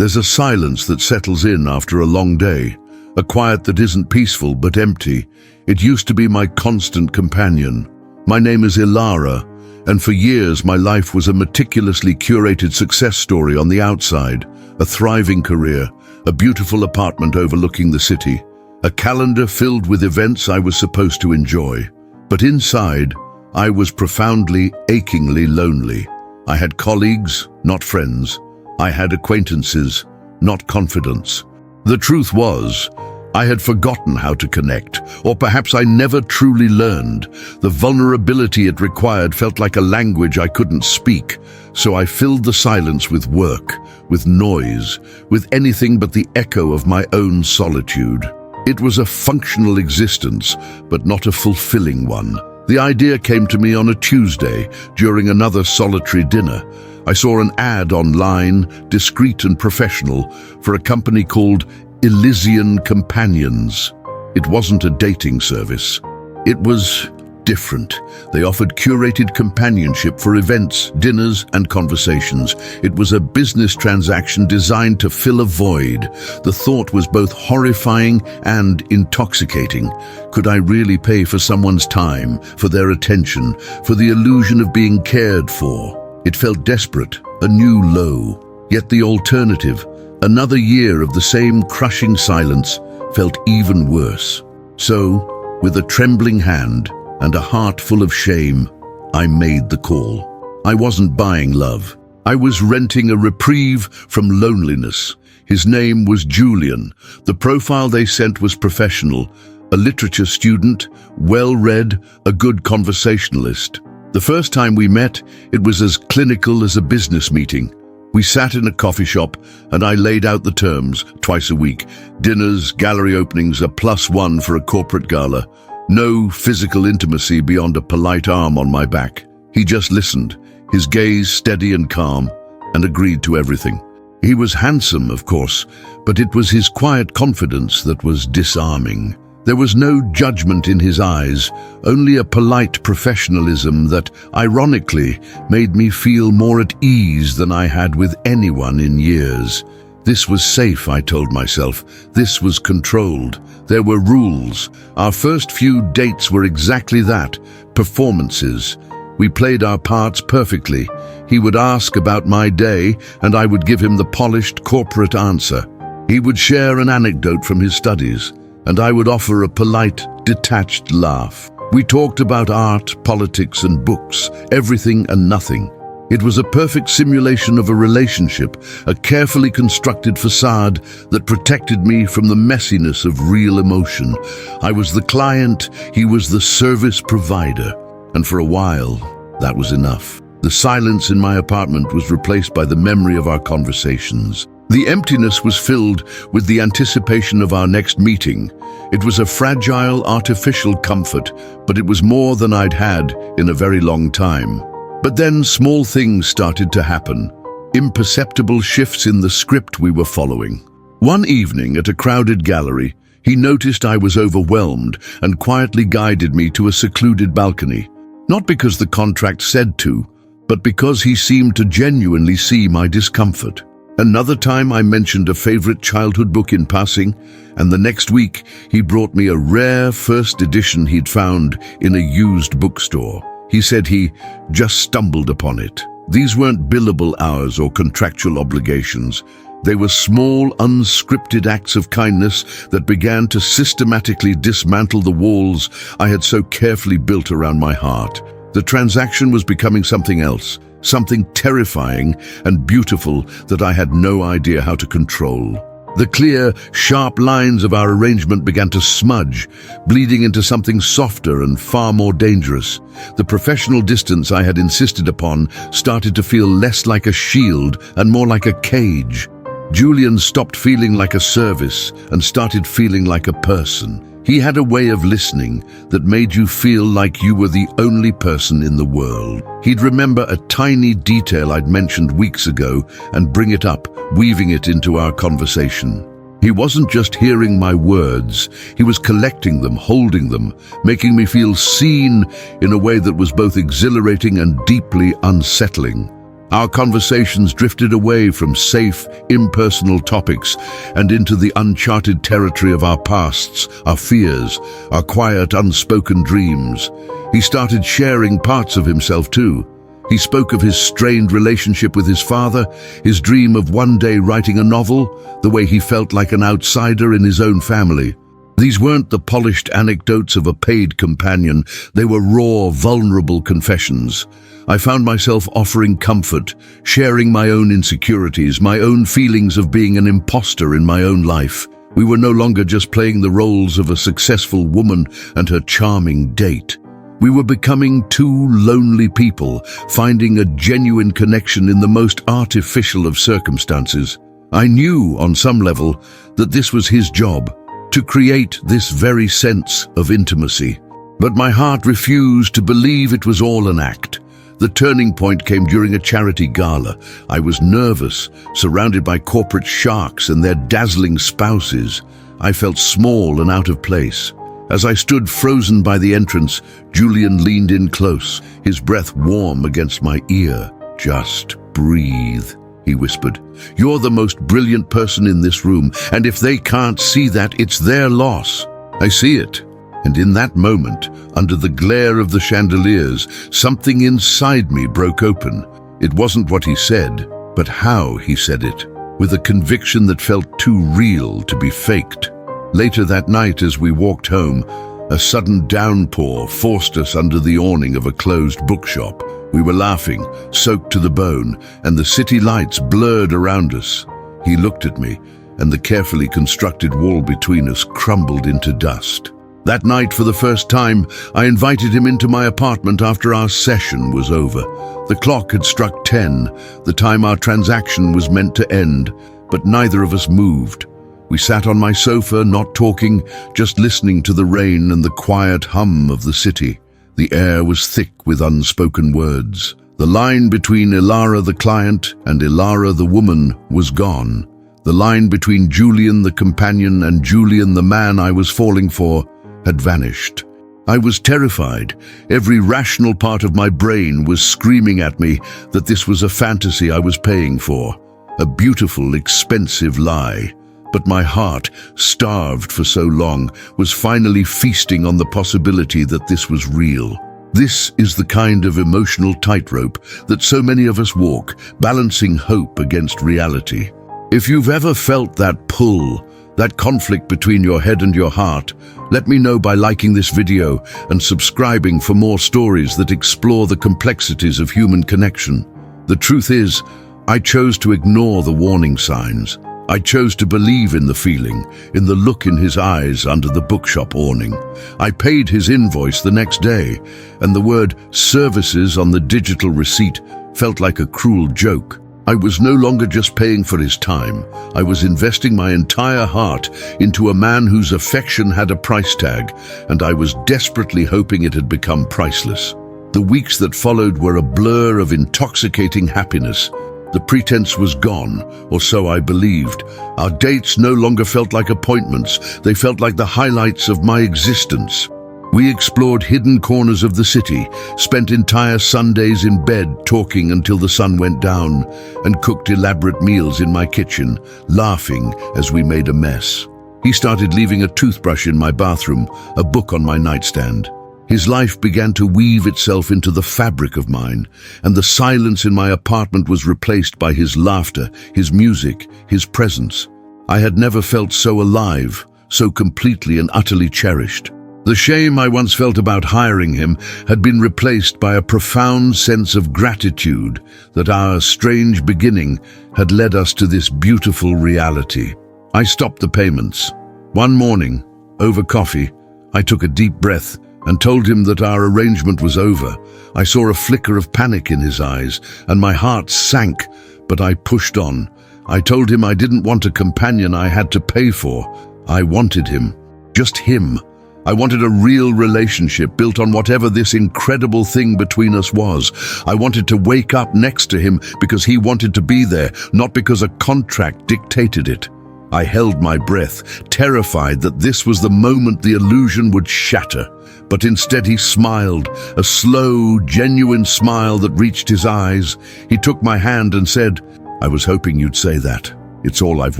There's a silence that settles in after a long day, a quiet that isn't peaceful but empty. It used to be my constant companion. My name is Ilara, and for years my life was a meticulously curated success story on the outside, a thriving career, a beautiful apartment overlooking the city, a calendar filled with events I was supposed to enjoy. But inside, I was profoundly, achingly lonely. I had colleagues, not friends. I had acquaintances, not confidants. The truth was, I had forgotten how to connect, or perhaps I never truly learned. The vulnerability it required felt like a language I couldn't speak, so I filled the silence with work, with noise, with anything but the echo of my own solitude. It was a functional existence, but not a fulfilling one. The idea came to me on a Tuesday, during another solitary dinner. I saw an ad online, discreet and professional, for a company called Elysian Companions. It wasn't a dating service. It was different. They offered curated companionship for events, dinners, and conversations. It was a business transaction designed to fill a void. The thought was both horrifying and intoxicating. Could I really pay for someone's time, for their attention, for the illusion of being cared for? It felt desperate, a new low. Yet the alternative, another year of the same crushing silence, felt even worse. So, with a trembling hand and a heart full of shame, I made the call. I wasn't buying love. I was renting a reprieve from loneliness. His name was Julian. The profile they sent was professional, a literature student, well-read, a good conversationalist. The first time we met, it was as clinical as a business meeting. We sat in a coffee shop and I laid out the terms, twice a week. Dinners, gallery openings, a +1 for a corporate gala. No physical intimacy beyond a polite arm on my back. He just listened, his gaze steady and calm, and agreed to everything. He was handsome, of course, but it was his quiet confidence that was disarming. There was no judgment in his eyes, only a polite professionalism that, ironically, made me feel more at ease than I had with anyone in years. This was safe, I told myself. This was controlled. There were rules. Our first few dates were exactly that, performances. We played our parts perfectly. He would ask about my day, and I would give him the polished corporate answer. He would share an anecdote from his studies, and I would offer a polite, detached laugh. We talked about art, politics, and books, everything and nothing. It was a perfect simulation of a relationship, a carefully constructed facade that protected me from the messiness of real emotion. I was the client, he was the service provider, and for a while, that was enough. The silence in my apartment was replaced by the memory of our conversations. The emptiness was filled with the anticipation of our next meeting. It was a fragile, artificial comfort, but it was more than I'd had in a very long time. But then small things started to happen, imperceptible shifts in the script we were following. One evening at a crowded gallery, he noticed I was overwhelmed and quietly guided me to a secluded balcony. Not because the contract said to, but because he seemed to genuinely see my discomfort. Another time I mentioned a favorite childhood book in passing, and the next week he brought me a rare first edition he'd found in a used bookstore. He said he just stumbled upon it. These weren't billable hours or contractual obligations. They were small, unscripted acts of kindness that began to systematically dismantle the walls I had so carefully built around my heart. The transaction was becoming something else, something terrifying and beautiful that I had no idea how to control. The clear, sharp lines of our arrangement began to smudge, bleeding into something softer and far more dangerous. The professional distance I had insisted upon started to feel less like a shield and more like a cage. Julian stopped feeling like a service and started feeling like a person. He had a way of listening that made you feel like you were the only person in the world. He'd remember a tiny detail I'd mentioned weeks ago and bring it up, weaving it into our conversation. He wasn't just hearing my words, he was collecting them, holding them, making me feel seen in a way that was both exhilarating and deeply unsettling. Our conversations drifted away from safe, impersonal topics and into the uncharted territory of our pasts, our fears, our quiet, unspoken dreams. He started sharing parts of himself too. He spoke of his strained relationship with his father, his dream of one day writing a novel, the way he felt like an outsider in his own family. These weren't the polished anecdotes of a paid companion. They were raw, vulnerable confessions. I found myself offering comfort, sharing my own insecurities, my own feelings of being an imposter in my own life. We were no longer just playing the roles of a successful woman and her charming date. We were becoming two lonely people, finding a genuine connection in the most artificial of circumstances. I knew, on some level, that this was his job, to create this very sense of intimacy. But my heart refused to believe it was all an act. The turning point came during a charity gala. I was nervous, surrounded by corporate sharks and their dazzling spouses. I felt small and out of place. As I stood frozen by the entrance, Julian leaned in close, his breath warm against my ear. "Just breathe," he whispered. "You're the most brilliant person in this room, and if they can't see that, it's their loss." I see it. And in that moment, under the glare of the chandeliers, something inside me broke open. It wasn't what he said, but how he said it, with a conviction that felt too real to be faked. Later that night, as we walked home, a sudden downpour forced us under the awning of a closed bookshop. We were laughing, soaked to the bone, and the city lights blurred around us. He looked at me, and the carefully constructed wall between us crumbled into dust. That night, for the first time, I invited him into my apartment after our session was over. The clock had struck 10, the time our transaction was meant to end, but neither of us moved. We sat on my sofa, not talking, just listening to the rain and the quiet hum of the city. The air was thick with unspoken words. The line between Ilara the client and Ilara the woman was gone. The line between Julian the companion and Julian the man I was falling for had vanished. I was terrified. Every rational part of my brain was screaming at me that this was a fantasy I was paying for, a beautiful, expensive lie. But my heart, starved for so long, was finally feasting on the possibility that this was real. This is the kind of emotional tightrope that so many of us walk, balancing hope against reality. If you've ever felt that pull, that conflict between your head and your heart, let me know by liking this video and subscribing for more stories that explore the complexities of human connection. The truth is, I chose to ignore the warning signs. I chose to believe in the feeling, in the look in his eyes under the bookshop awning. I paid his invoice the next day, and the word services on the digital receipt felt like a cruel joke. I was no longer just paying for his time. I was investing my entire heart into a man whose affection had a price tag, and I was desperately hoping it had become priceless. The weeks that followed were a blur of intoxicating happiness. The pretense was gone, or so I believed. Our dates no longer felt like appointments. They felt like the highlights of my existence. We explored hidden corners of the city, spent entire Sundays in bed talking until the sun went down, and cooked elaborate meals in my kitchen, laughing as we made a mess. He started leaving a toothbrush in my bathroom, a book on my nightstand. His life began to weave itself into the fabric of mine, and the silence in my apartment was replaced by his laughter, his music, his presence. I had never felt so alive, so completely and utterly cherished. The shame I once felt about hiring him had been replaced by a profound sense of gratitude that our strange beginning had led us to this beautiful reality. I stopped the payments. One morning, over coffee, I took a deep breath and told him that our arrangement was over. I saw a flicker of panic in his eyes, and my heart sank, but I pushed on. I told him I didn't want a companion I had to pay for. I wanted him. Just him. I wanted a real relationship built on whatever this incredible thing between us was. I wanted to wake up next to him because he wanted to be there, not because a contract dictated it. I held my breath, terrified that this was the moment the illusion would shatter. But instead he smiled, a slow, genuine smile that reached his eyes. He took my hand and said, "I was hoping you'd say that. It's all I've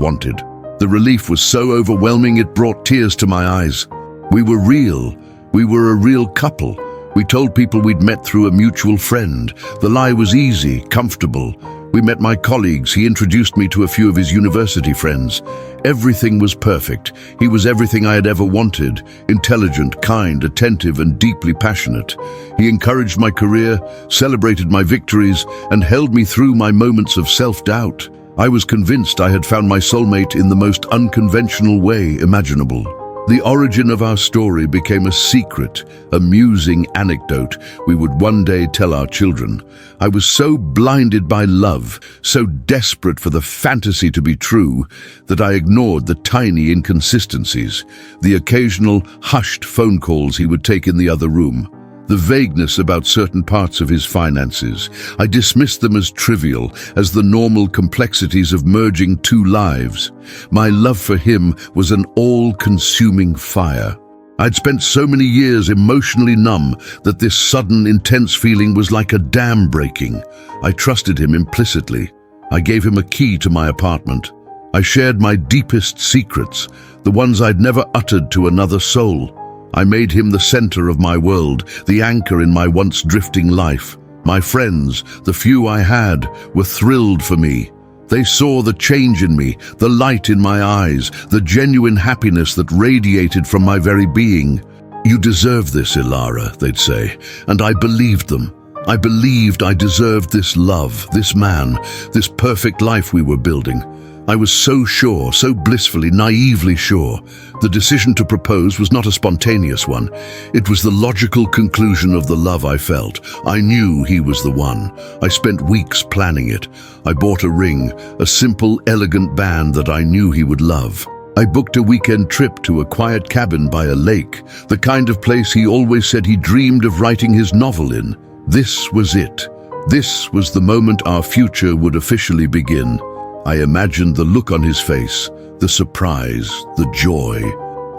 wanted." The relief was so overwhelming it brought tears to my eyes. We were real. We were a real couple. We told people we'd met through a mutual friend. The lie was easy, comfortable. We met my colleagues. He introduced me to a few of his university friends. Everything was perfect. He was everything I had ever wanted. Intelligent, kind, attentive, and deeply passionate. He encouraged my career, celebrated my victories, and held me through my moments of self-doubt. I was convinced I had found my soulmate in the most unconventional way imaginable. The origin of our story became a secret, amusing anecdote we would one day tell our children. I was so blinded by love, so desperate for the fantasy to be true, that I ignored the tiny inconsistencies, the occasional hushed phone calls he would take in the other room, the vagueness about certain parts of his finances. I dismissed them as trivial, as the normal complexities of merging two lives. My love for him was an all-consuming fire. I'd spent so many years emotionally numb that this sudden, intense feeling was like a dam breaking. I trusted him implicitly. I gave him a key to my apartment. I shared my deepest secrets, the ones I'd never uttered to another soul. I made him the center of my world, the anchor in my once drifting life. My friends, the few I had, were thrilled for me. They saw the change in me, the light in my eyes, the genuine happiness that radiated from my very being. "You deserve this, Ilara," they'd say, and I believed them. I believed I deserved this love, this man, this perfect life we were building. I was so sure, so blissfully, naively sure. The decision to propose was not a spontaneous one. It was the logical conclusion of the love I felt. I knew he was the one. I spent weeks planning it. I bought a ring, a simple, elegant band that I knew he would love. I booked a weekend trip to a quiet cabin by a lake, the kind of place he always said he dreamed of writing his novel in. This was it. This was the moment our future would officially begin. I imagined the look on his face, the surprise, the joy.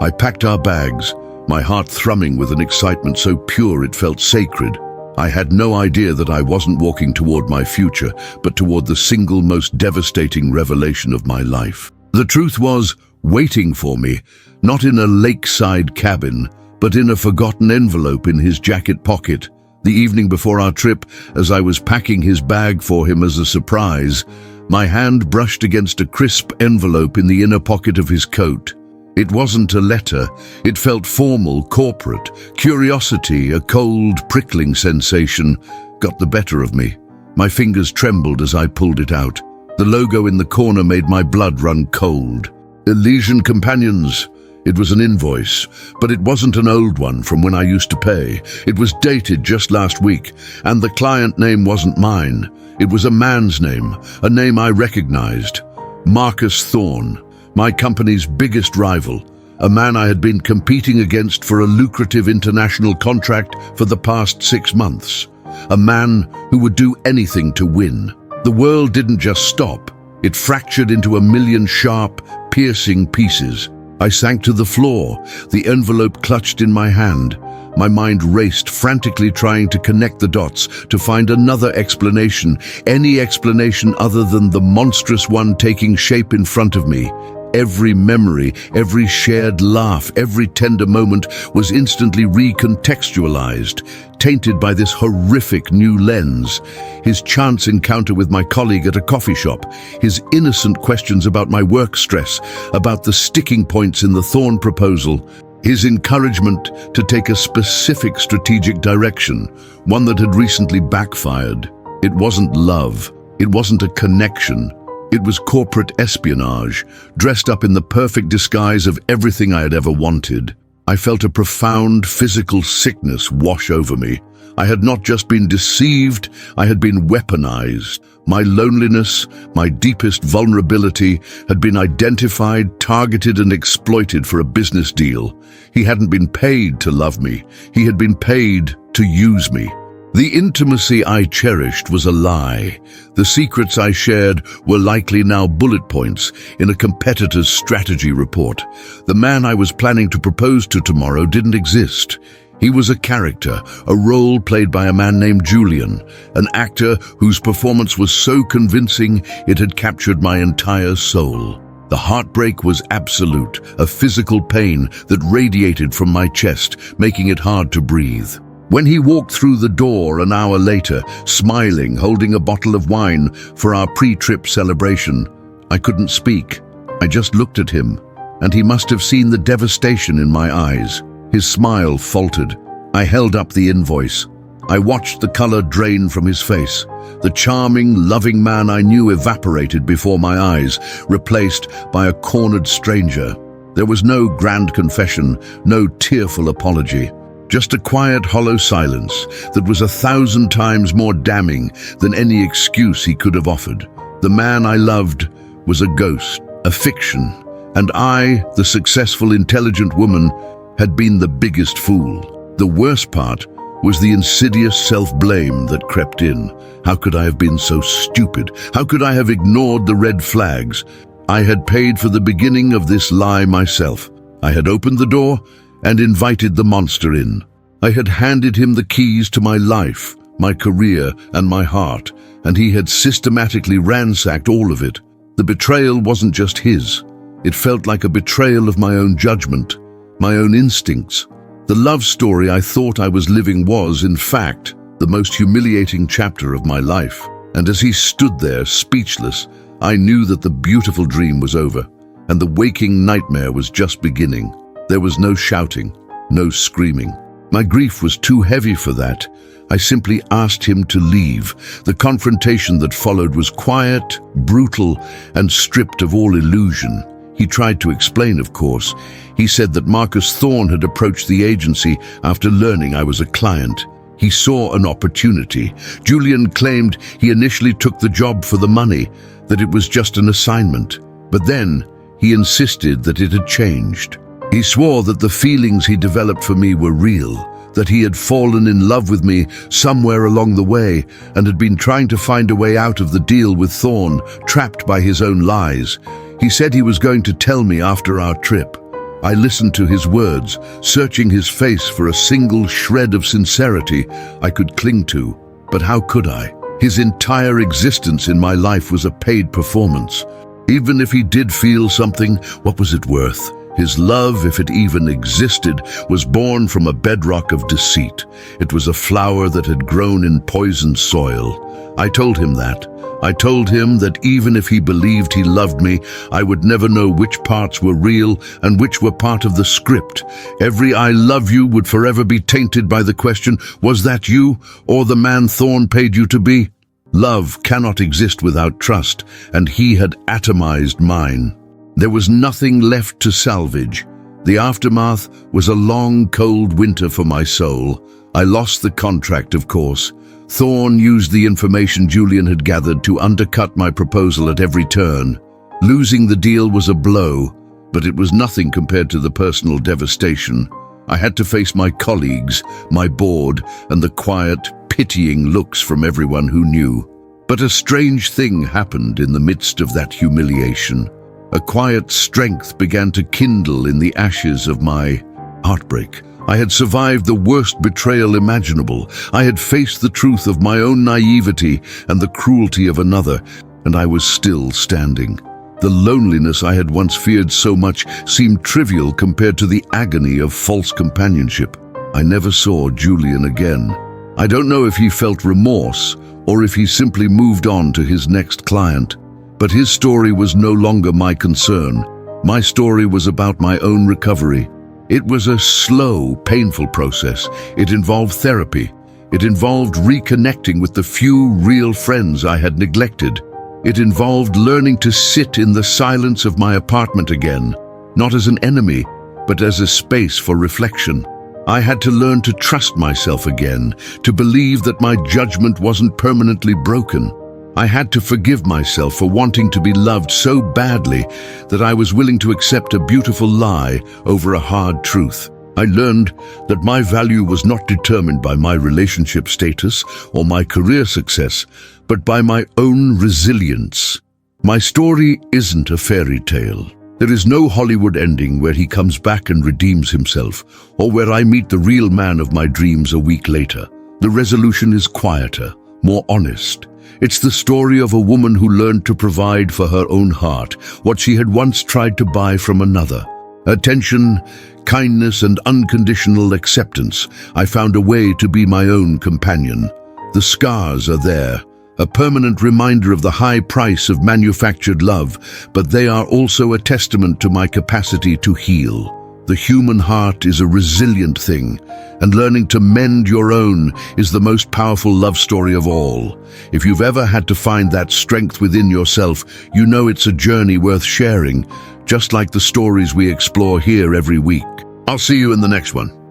I packed our bags, my heart thrumming with an excitement so pure it felt sacred. I had no idea that I wasn't walking toward my future, but toward the single most devastating revelation of my life. The truth was waiting for me, not in a lakeside cabin, but in a forgotten envelope in his jacket pocket. The evening before our trip, as I was packing his bag for him as a surprise, my hand brushed against a crisp envelope in the inner pocket of his coat. It wasn't a letter. It felt formal, corporate. Curiosity, a cold, prickling sensation, got the better of me. My fingers trembled as I pulled it out. The logo in the corner made my blood run cold. Elysian Companions. It was an invoice, but it wasn't an old one from when I used to pay. It was dated just last week, and the client name wasn't mine. It was a man's name, a name I recognized. Marcus Thorne, my company's biggest rival, a man I had been competing against for a lucrative international contract for the past 6 months. A man who would do anything to win. The world didn't just stop. It fractured into a million sharp, piercing pieces. I sank to the floor, the envelope clutched in my hand. My mind raced, frantically trying to connect the dots, to find another explanation, any explanation other than the monstrous one taking shape in front of me. Every memory, every shared laugh, every tender moment was instantly recontextualized, tainted by this horrific new lens. His chance encounter with my colleague at a coffee shop, his innocent questions about my work stress, about the sticking points in the Thorne proposal, his encouragement to take a specific strategic direction, one that had recently backfired. It wasn't love. It wasn't a connection. It was corporate espionage, dressed up in the perfect disguise of everything I had ever wanted. I felt a profound physical sickness wash over me. I had not just been deceived, I had been weaponized. My loneliness, my deepest vulnerability, had been identified, targeted, and exploited for a business deal. He hadn't been paid to love me. He had been paid to use me. The intimacy I cherished was a lie. The secrets I shared were likely now bullet points in a competitor's strategy report. The man I was planning to propose to tomorrow didn't exist. He was a character, a role played by a man named Julian, an actor whose performance was so convincing it had captured my entire soul. The heartbreak was absolute, a physical pain that radiated from my chest, making it hard to breathe. When he walked through the door an hour later, smiling, holding a bottle of wine for our pre-trip celebration, I couldn't speak. I just looked at him, and he must have seen the devastation in my eyes. His smile faltered. I held up the invoice. I watched the color drain from his face. The charming, loving man I knew evaporated before my eyes, replaced by a cornered stranger. There was no grand confession, no tearful apology. Just a quiet, hollow silence that was 1,000 times more damning than any excuse he could have offered. The man I loved was a ghost, a fiction, and I, the successful, intelligent woman, had been the biggest fool. The worst part was the insidious self-blame that crept in. How could I have been so stupid? How could I have ignored the red flags? I had paid for the beginning of this lie myself. I had opened the door and invited the monster in. I had handed him the keys to my life, my career, and my heart, and he had systematically ransacked all of it. The betrayal wasn't just his. It felt like a betrayal of my own judgment, my own instincts. The love story I thought I was living was, in fact, the most humiliating chapter of my life. And as he stood there, speechless, I knew that the beautiful dream was over, and the waking nightmare was just beginning. There was no shouting, no screaming. My grief was too heavy for that. I simply asked him to leave. The confrontation that followed was quiet, brutal, and stripped of all illusion. He tried to explain, of course. He said that Marcus Thorne had approached the agency after learning I was a client. He saw an opportunity. Julian claimed he initially took the job for the money, that it was just an assignment. But then he insisted that it had changed. He swore that the feelings he developed for me were real, that he had fallen in love with me somewhere along the way and had been trying to find a way out of the deal with Thorne, trapped by his own lies. He said he was going to tell me after our trip. I listened to his words, searching his face for a single shred of sincerity I could cling to. But how could I? His entire existence in my life was a paid performance. Even if he did feel something, what was it worth? His love, if it even existed, was born from a bedrock of deceit. It was a flower that had grown in poisoned soil. I told him that. I told him that even if he believed he loved me, I would never know which parts were real and which were part of the script. Every "I love you" would forever be tainted by the question, was that you or the man Thorne paid you to be? Love cannot exist without trust, and he had atomized mine. There was nothing left to salvage. The aftermath was a long, cold winter for my soul. I lost the contract, of course. Thorne used the information Julian had gathered to undercut my proposal at every turn. Losing the deal was a blow, but it was nothing compared to the personal devastation. I had to face my colleagues, my board, and the quiet, pitying looks from everyone who knew. But a strange thing happened in the midst of that humiliation. A quiet strength began to kindle in the ashes of my heartbreak. I had survived the worst betrayal imaginable. I had faced the truth of my own naivety and the cruelty of another, and I was still standing. The loneliness I had once feared so much seemed trivial compared to the agony of false companionship. I never saw Julian again. I don't know if he felt remorse or if he simply moved on to his next client. But his story was no longer my concern. My story was about my own recovery. It was a slow, painful process. It involved therapy. It involved reconnecting with the few real friends I had neglected. It involved learning to sit in the silence of my apartment again, not as an enemy, but as a space for reflection. I had to learn to trust myself again, to believe that my judgment wasn't permanently broken. I had to forgive myself for wanting to be loved so badly that I was willing to accept a beautiful lie over a hard truth. I learned that my value was not determined by my relationship status or my career success, but by my own resilience. My story isn't a fairy tale. There is no Hollywood ending where he comes back and redeems himself, or where I meet the real man of my dreams a week later. The resolution is quieter, more honest. It's the story of a woman who learned to provide for her own heart what she had once tried to buy from another. Attention, kindness, and unconditional acceptance. I found a way to be my own companion. The scars are there, a permanent reminder of the high price of manufactured love, but they are also a testament to my capacity to heal. The human heart is a resilient thing, and learning to mend your own is the most powerful love story of all. If you've ever had to find that strength within yourself, you know it's a journey worth sharing, just like the stories we explore here every week. I'll see you in the next one.